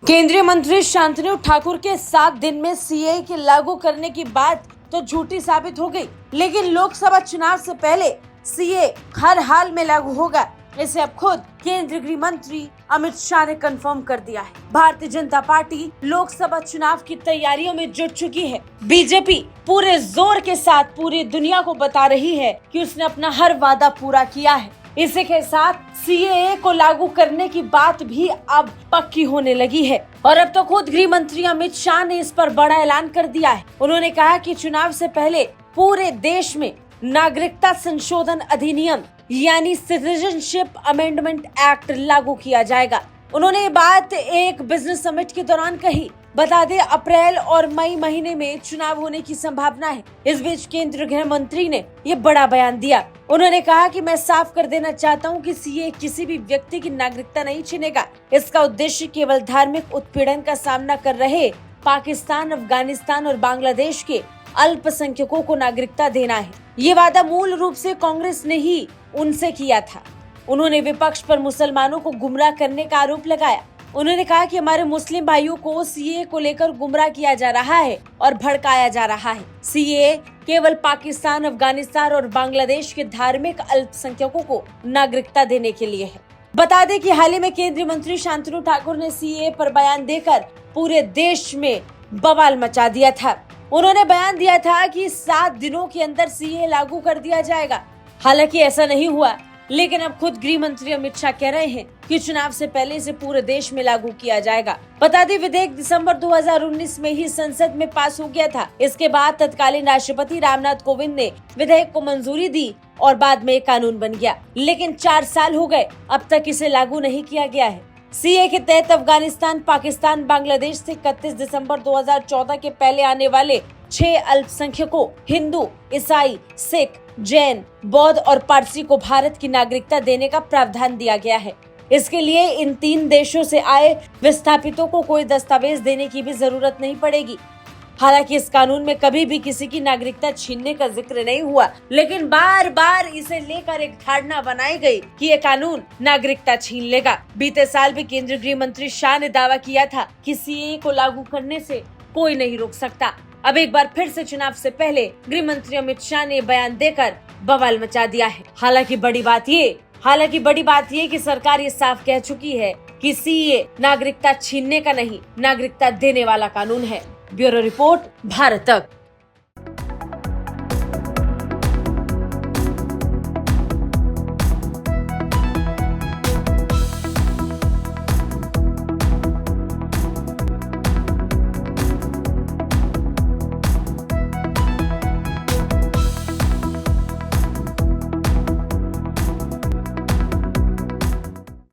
केंद्रीय मंत्री शांतनु ठाकुर के 7 दिन में सीएए के लागू करने की बात तो झूठी साबित हो गई, लेकिन लोकसभा चुनाव से पहले सीएए हर हाल में लागू होगा, इसे अब खुद केंद्रीय गृह मंत्री अमित शाह ने कंफर्म कर दिया है। भारतीय जनता पार्टी लोकसभा चुनाव की तैयारियों में जुट चुकी है। बीजेपी पूरे जोर के साथ पूरी दुनिया को बता रही है कि उसने अपना हर वादा पूरा किया है। इसी के साथ सीएए को लागू करने की बात भी अब पक्की होने लगी है और अब तो खुद गृह मंत्री अमित शाह ने इस पर बड़ा ऐलान कर दिया है। उन्होंने कहा कि चुनाव से पहले पूरे देश में नागरिकता संशोधन अधिनियम यानी सिटीजनशिप अमेंडमेंट एक्ट लागू किया जाएगा। उन्होंने ये बात एक बिजनेस समिट के दौरान कही। बता दें, अप्रैल और मई महीने में चुनाव होने की संभावना है। इस बीच केंद्रीय गृह मंत्री ने ये बड़ा बयान दिया। उन्होंने कहा कि मैं साफ कर देना चाहता हूं कि सीएए किसी भी व्यक्ति की नागरिकता नहीं छीनेगा। इसका उद्देश्य केवल धार्मिक उत्पीड़न का सामना कर रहे पाकिस्तान, अफगानिस्तान और बांग्लादेश के अल्पसंख्यकों को नागरिकता देना है। ये वादा मूल रूप से कांग्रेस ने ही उनसे किया था। उन्होंने विपक्ष पर मुसलमानों को गुमराह करने का आरोप लगाया। उन्होंने कहा कि हमारे मुस्लिम भाइयों को सीएए को लेकर गुमराह किया जा रहा है और भड़काया जा रहा है। सीएए केवल पाकिस्तान, अफगानिस्तान और बांग्लादेश के धार्मिक अल्पसंख्यकों को नागरिकता देने के लिए है। बता दें कि हाल ही में केंद्रीय मंत्री शांतनु ठाकुर ने सीएए पर बयान देकर पूरे देश में बवाल मचा दिया था। उन्होंने बयान दिया था कि 7 दिनों के अंदर सीएए लागू कर दिया जाएगा। हालांकि ऐसा नहीं हुआ, लेकिन अब खुद गृह मंत्री अमित शाह कह रहे हैं कि चुनाव से पहले इसे पूरे देश में लागू किया जाएगा। बता दें, विधेयक दिसंबर 2019 में ही संसद में पास हो गया था। इसके बाद तत्कालीन राष्ट्रपति रामनाथ कोविंद ने विधेयक को मंजूरी दी और बाद में कानून बन गया। लेकिन 4 साल हो गए, अब तक इसे लागू नहीं किया गया है। सीएए के तहत अफगानिस्तान, पाकिस्तान, बांग्लादेश से 31 दिसंबर 2014 के पहले आने वाले 6 अल्पसंख्यकों हिंदू, ईसाई, सिख, जैन, बौद्ध और पारसी को भारत की नागरिकता देने का प्रावधान दिया गया है। इसके लिए इन 3 देशों से आए विस्थापितों को कोई दस्तावेज देने की भी जरूरत नहीं पड़ेगी। हालांकि इस कानून में कभी भी किसी की नागरिकता छीनने का जिक्र नहीं हुआ, लेकिन बार बार इसे लेकर एक धारणा बनाई गई कि ये कानून नागरिकता छीन लेगा। बीते साल भी केंद्रीय गृह मंत्री शाह ने दावा किया था कि सीएए को लागू करने से कोई नहीं रोक सकता। अब एक बार फिर से चुनाव से पहले गृह मंत्री अमित शाह ने बयान देकर बवाल मचा दिया है। हालांकि बड़ी बात ये कि सरकार ये साफ कह चुकी है कि सीएए नागरिकता छीनने का नहीं, नागरिकता देने वाला कानून है। ब्यूरो रिपोर्ट, भारत तक।